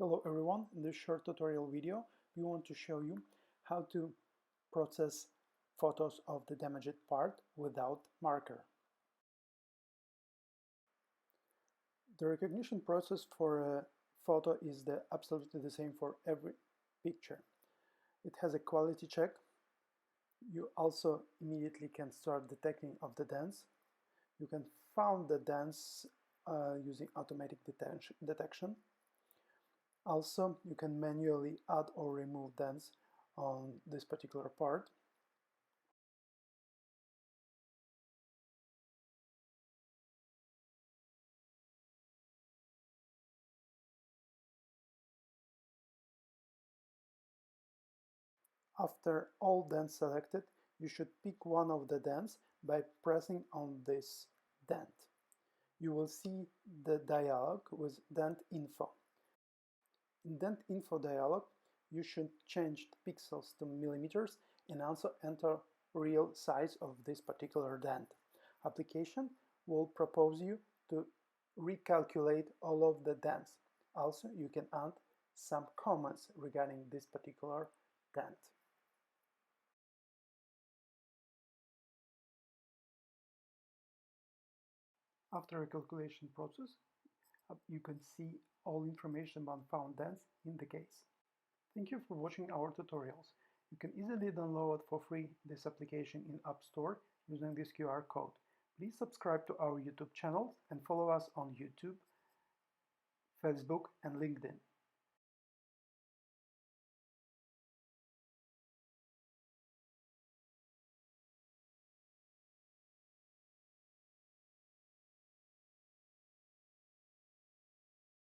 Hello everyone, in this short tutorial video we want to show you how to process photos of the damaged part without marker. The recognition process for a photo is absolutely the same for every picture. It has a quality check. You also immediately can start detecting of the dents. You can find the dents using automatic detection. Also, you can manually add or remove dents on this particular part. After all dents selected, you should pick one of the dents by pressing on this dent. You will see the dialog with Dent Info. In Dent Info dialog, you should change the pixels to millimeters and also enter real size of this particular dent. Application will propose you to recalculate all of the dents. Also, you can add some comments regarding this particular dent. After a calculation process, you can see all information about found dents in the case. Thank you for watching our tutorials. You can easily download for free this application in App Store using this QR code. Please subscribe to our YouTube channel and follow us on YouTube, Facebook and LinkedIn.